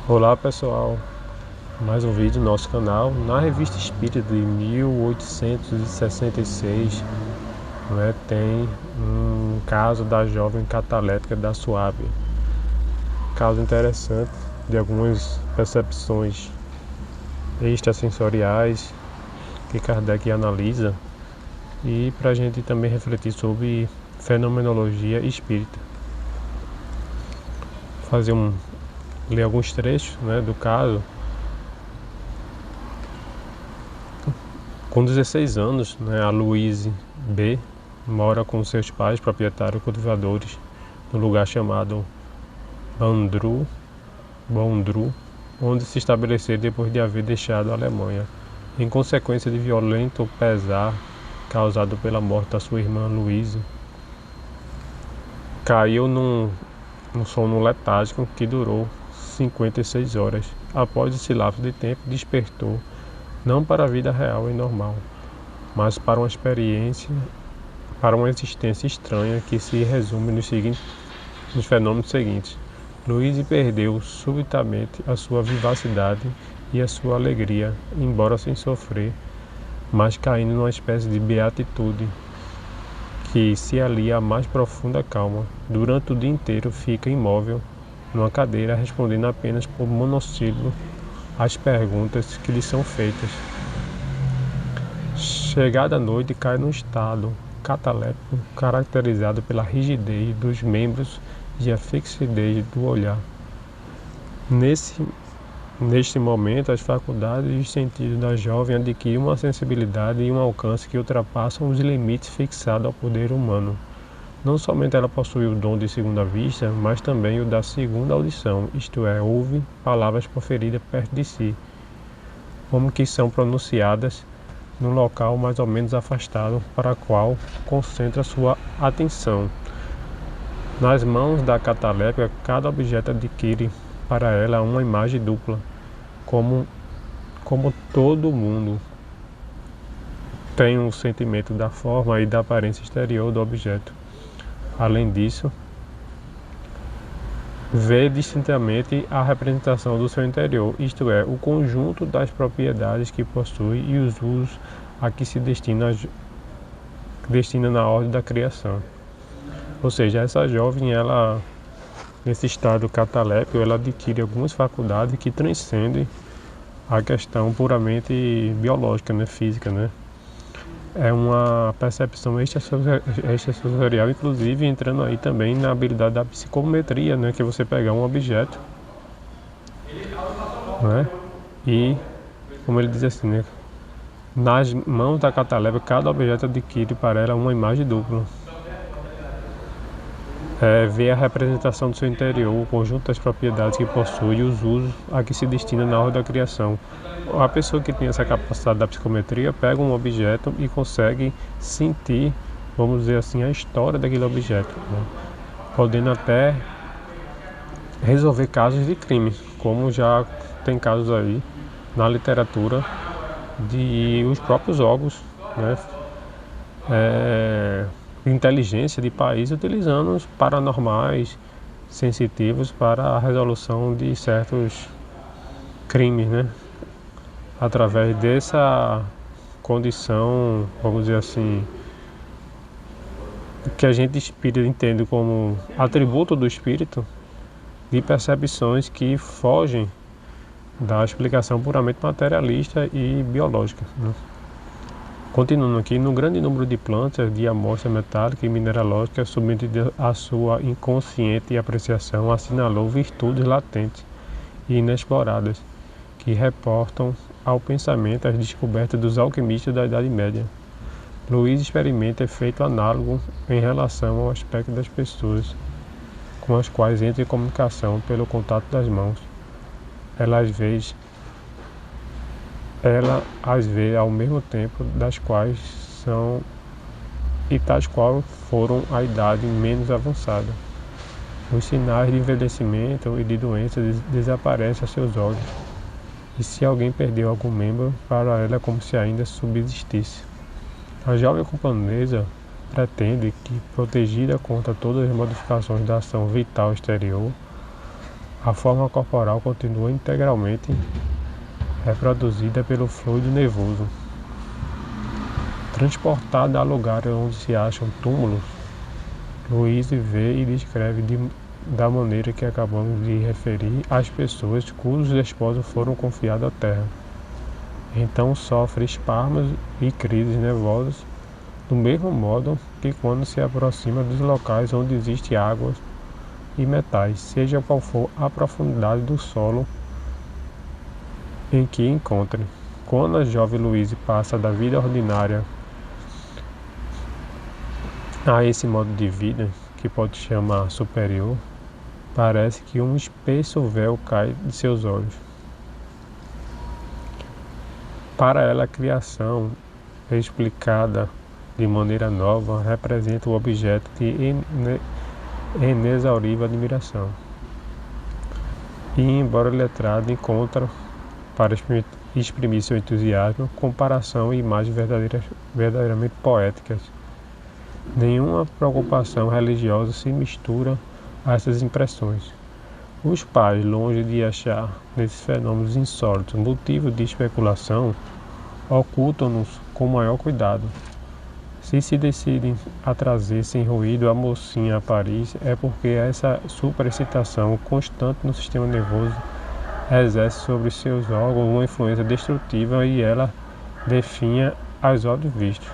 Olá pessoal, mais um vídeo no nosso canal. Na Revista Espírita de 1866, tem um caso da jovem catalética da Suábia. Caso interessante de algumas percepções extrasensoriais que Kardec analisa e para a gente também refletir sobre fenomenologia espírita. Ler alguns trechos do caso. Com 16 anos, a Louise B. mora com seus pais, proprietários cultivadores, no lugar chamado Bondrú, onde se estabeleceram depois de haver deixado a Alemanha, em consequência de violento pesar causado pela morte da sua irmã Louise. Caiu num sono letárgico que durou 56 horas. Após esse lapso de tempo, despertou, não para a vida real e normal, mas para uma existência estranha que se resume nos fenômenos seguintes. Louise perdeu subitamente a sua vivacidade e a sua alegria, embora sem sofrer, mas caindo numa espécie de beatitude que se alia à mais profunda calma. Durante o dia inteiro fica imóvel numa cadeira, respondendo apenas por monossílabo às perguntas que lhe são feitas. Chegada a noite, cai num estado cataléptico caracterizado pela rigidez dos membros e a fixidez do olhar. Neste momento, as faculdades e os sentidos da jovem adquirem uma sensibilidade e um alcance que ultrapassam os limites fixados ao poder humano. Não somente ela possui o dom de segunda vista, mas também o da segunda audição, isto é, ouve palavras proferidas perto de si, como que são pronunciadas num local mais ou menos afastado, para o qual concentra sua atenção. Nas mãos da cataléptica, cada objeto adquire para ela uma imagem dupla, como todo mundo tem um sentimento da forma e da aparência exterior do objeto. Além disso, vê distintamente a representação do seu interior, isto é, o conjunto das propriedades que possui e os usos a que se destina na ordem da criação. Ou seja, essa jovem, ela, nesse estado cataléptico, ela adquire algumas faculdades que transcendem a questão puramente biológica, física, É uma percepção extrasensorial, inclusive entrando aí também na habilidade da psicometria, que é você pegar um objeto, e, como ele diz assim, nas mãos da cataléptica, cada objeto adquire para ela uma imagem dupla. Vê a representação do seu interior, o conjunto das propriedades que possui e os usos a que se destina na ordem da criação. A pessoa que tem essa capacidade da psicometria pega um objeto e consegue sentir, vamos dizer assim, a história daquele objeto, podendo até resolver casos de crime, como já tem casos aí na literatura de os próprios órgãos, inteligência de país utilizando os paranormais sensitivos para a resolução de certos crimes, através dessa condição, vamos dizer assim, que a gente espírita entende como atributo do espírito, de percepções que fogem da explicação puramente materialista e biológica. Continuando aqui, no grande número de plantas de amostra metálica e mineralógica submetida à sua inconsciente apreciação, assinalou virtudes latentes e inexploradas, que reportam ao pensamento as descobertas dos alquimistas da Idade Média. Luiz experimenta efeito análogo em relação ao aspecto das pessoas com as quais entra em comunicação pelo contato das mãos. Ela as vê ao mesmo tempo das quais são e tais qual foram a idade menos avançada. Os sinais de envelhecimento e de doença desaparecem a seus olhos, e se alguém perdeu algum membro, para ela é como se ainda subsistisse. A jovem camponesa pretende que, protegida contra todas as modificações da ação vital exterior, A forma corporal continua integralmente reproduzida pelo fluido nervoso. Transportada a lugares onde se acham túmulos, Louise vê e descreve da maneira que acabamos de referir as pessoas cujos esposos foram confiados à terra. Então sofre espasmos e crises nervosas, do mesmo modo que quando se aproxima dos locais onde existe água e metais, seja qual for a profundidade do solo em que encontre. Quando a jovem Louise passa da vida ordinária a esse modo de vida, que pode chamar superior, parece que um espesso véu cai de seus olhos. Para ela, a criação, explicada de maneira nova, representa um objeto de inexaurível admiração. E, embora letrado, encontra, para exprimir seu entusiasmo, comparação e imagens verdadeiramente poéticas. Nenhuma preocupação religiosa se mistura a essas impressões. Os pais, longe de achar nesses fenômenos insólitos motivo de especulação, ocultam-nos com maior cuidado. Se decidem a trazer sem ruído a mocinha a Paris, é porque essa superexcitação constante no sistema nervoso exerce sobre seus órgãos uma influência destrutiva e ela definha aos olhos vistos.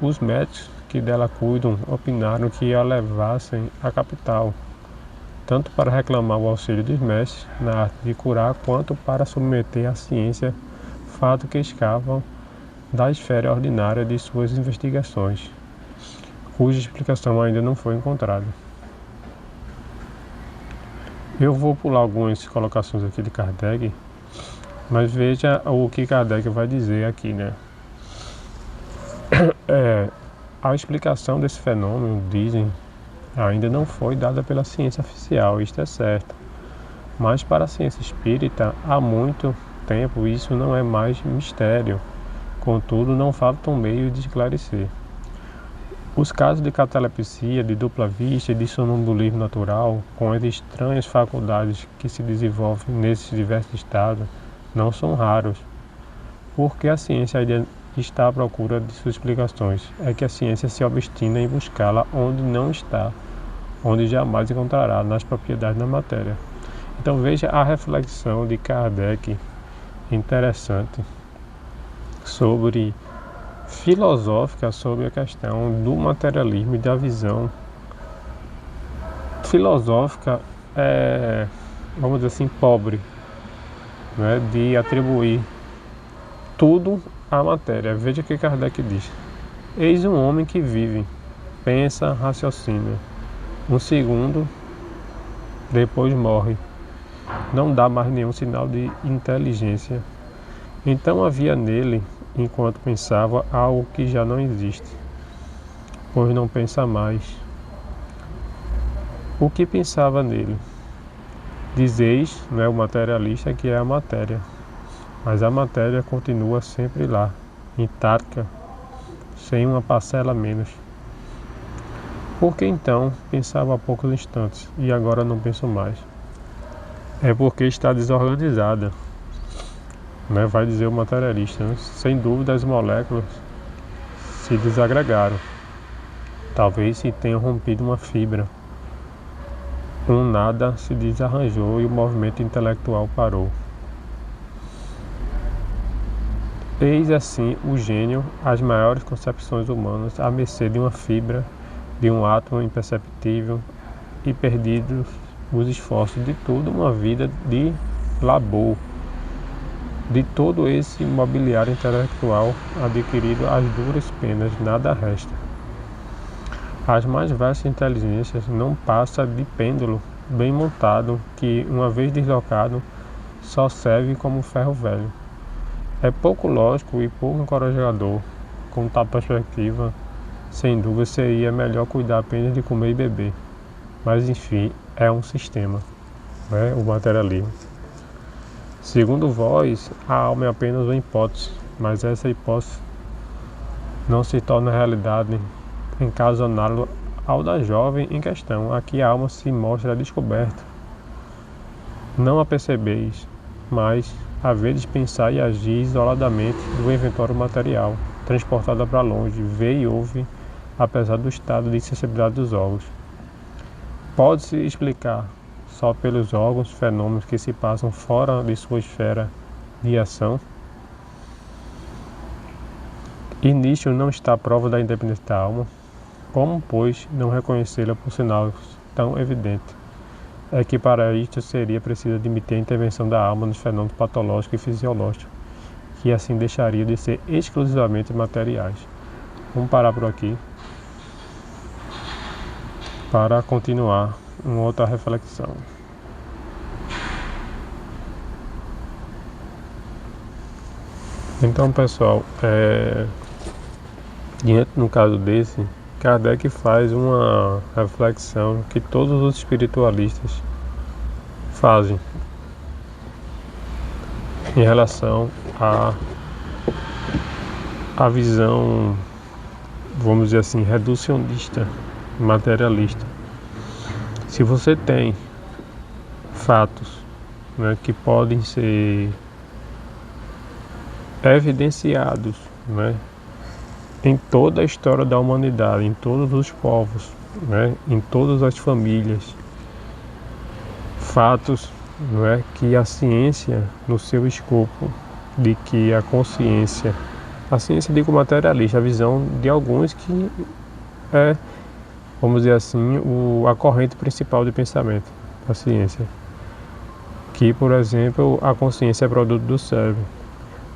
Os médicos que dela cuidam opinaram que a levassem à capital, tanto para reclamar o auxílio dos mestres na arte de curar, quanto para submeter à ciência fato que escavam da esfera ordinária de suas investigações, cuja explicação ainda não foi encontrada. Eu vou pular algumas colocações aqui de Kardec, mas veja o que Kardec vai dizer aqui, né? A explicação desse fenômeno, dizem, ainda não foi dada pela ciência oficial, isto é certo. Mas para a ciência espírita, há muito tempo isso não é mais mistério. Contudo, não faltam meios de esclarecer. Os casos de catalepsia, de dupla vista e de sonambulismo natural, com as estranhas faculdades que se desenvolvem nesses diversos estados, não são raros. Porque a ciência ainda está à procura de suas explicações. É que a ciência se obstina em buscá-la onde não está, onde jamais encontrará, nas propriedades da matéria. Então veja a reflexão de Kardec, interessante, filosófica sobre a questão do materialismo e da visão filosófica, vamos dizer assim, pobre, né, de atribuir tudo à matéria. Veja o que Kardec diz. Eis um homem que vive, pensa, raciocina. Um segundo, depois morre. Não dá mais nenhum sinal de inteligência. Então havia nele, enquanto pensava, algo que já não existe, pois não pensa mais. O que pensava nele? Dizeis, não é o materialista, que é a matéria. Mas a matéria continua sempre lá, intacta, sem uma parcela menos. Por que então pensava há poucos instantes e agora não penso mais? É porque está desorganizada, né? Vai dizer o materialista, né? Sem dúvida as moléculas se desagregaram. Talvez se tenha rompido uma fibra. Um nada se desarranjou e o movimento intelectual parou. Eis assim o gênio, as maiores concepções humanas, à mercê de uma fibra, de um átomo imperceptível, e perdidos os esforços de toda uma vida de labor, de todo esse mobiliário intelectual adquirido às duras penas, nada resta. As mais vastas inteligências não passa de pêndulo bem montado, que, uma vez deslocado, só serve como ferro velho. É pouco lógico e pouco encorajador. Com tal perspectiva, sem dúvida seria melhor cuidar apenas de comer e beber. Mas enfim, é um sistema, né? O materialismo. Segundo vós, a alma é apenas uma hipótese, mas essa hipótese não se torna realidade em caso análogo ao da jovem em questão. Aqui a alma se mostra descoberta, Não a percebeis, mas havedes pensar e agir isoladamente do inventório material, transportada para longe, vê e ouve, apesar do estado de insensibilidade dos órgãos. Pode-se explicar só pelos órgãos fenômenos que se passam fora de sua esfera de ação? E nisto não está a prova da independência da alma? Como, pois, não reconhecê-la por sinal tão evidente? É que para isto seria preciso admitir a intervenção da alma nos fenômenos patológicos e fisiológicos, que assim deixaria de ser exclusivamente materiais. Vamos parar por aqui para continuar uma outra reflexão. Então, pessoal, diante no caso desse, Kardec faz uma reflexão que todos os espiritualistas fazem em relação à visão, vamos dizer assim, reducionista, materialista. Se você tem fatos, né, que podem ser evidenciados, né, em toda a história da humanidade, em todos os povos, né, em todas as famílias, fatos, não é, que a ciência, no seu escopo de que a consciência, a ciência digo materialista, a visão de alguns que é, vamos dizer assim, a corrente principal de pensamento da ciência, que, por exemplo, a consciência é produto do cérebro.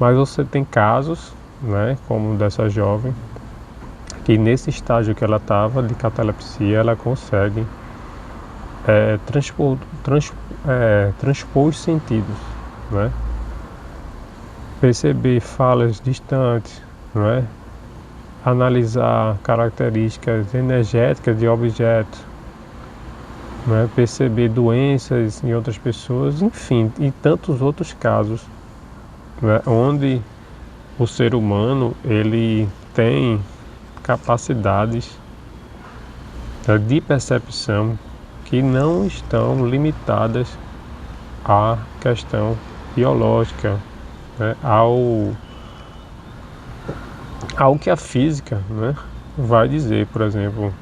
Mas você tem casos, né, como dessa jovem, que nesse estágio que ela estava de catalepsia, ela consegue transpor os sentidos, né? Perceber falas distantes, não é? Analisar características energéticas de objetos, não é? Perceber doenças em outras pessoas, enfim, e tantos outros casos, né? Onde o ser humano ele tem capacidades, né, de percepção que não estão limitadas à questão biológica, né, ao que a física, né, vai dizer. Por exemplo,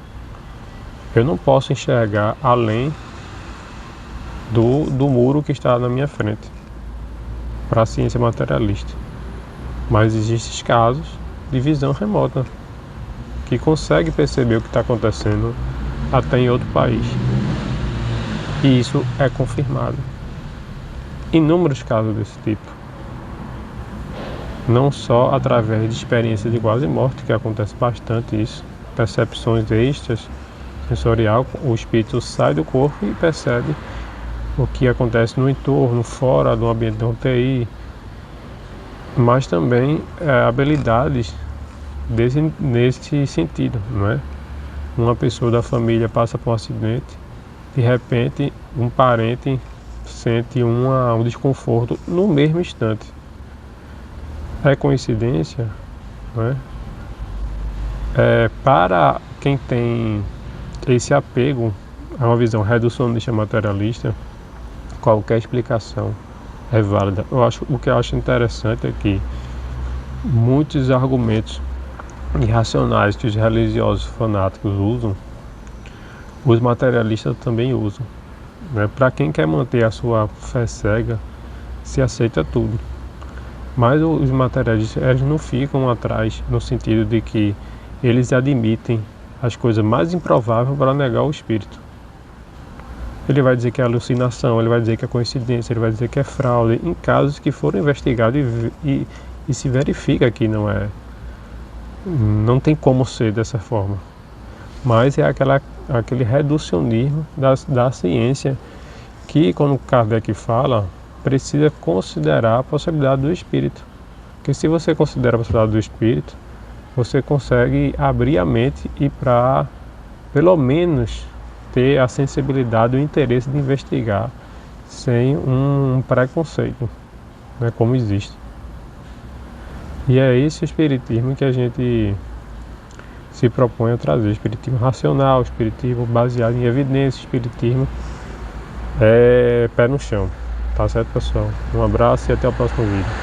eu não posso enxergar além do muro que está na minha frente para a ciência materialista, mas existem casos de visão remota que consegue perceber o que está acontecendo até em outro país, e isso é confirmado. Inúmeros casos desse tipo, não só através de experiências de quase morte, que acontece bastante isso, percepções extras sensorial, o espírito sai do corpo e percebe o que acontece no entorno, fora do ambiente da UTI, mas também habilidades nesse sentido, não é? Uma pessoa da família passa por um acidente, de repente um parente sente um desconforto no mesmo instante. É coincidência, não é? Para quem tem esse apego a uma visão reducionista materialista, qualquer explicação é válida. O que eu acho interessante é que muitos argumentos irracionais que os religiosos fanáticos usam, os materialistas também usam, né? Para quem quer manter a sua fé cega, se aceita tudo. Mas os materialistas, eles não ficam atrás, no sentido de que eles admitem as coisas mais improváveis para negar o espírito. Ele vai dizer que é alucinação, ele vai dizer que é coincidência, ele vai dizer que é fraude, em casos que foram investigados e se verifica que não tem como ser dessa forma. Mas é aquele reducionismo da ciência que, quando Kardec fala, precisa considerar a possibilidade do espírito. Porque se você considera a possibilidade do espírito, você consegue abrir a mente e para, pelo menos, ter a sensibilidade e o interesse de investigar sem um preconceito, né, como existe. E é esse o espiritismo que a gente se propõe a trazer: espiritismo racional, espiritismo baseado em evidência, espiritismo pé no chão. Tá certo, pessoal? Um abraço e até o próximo vídeo.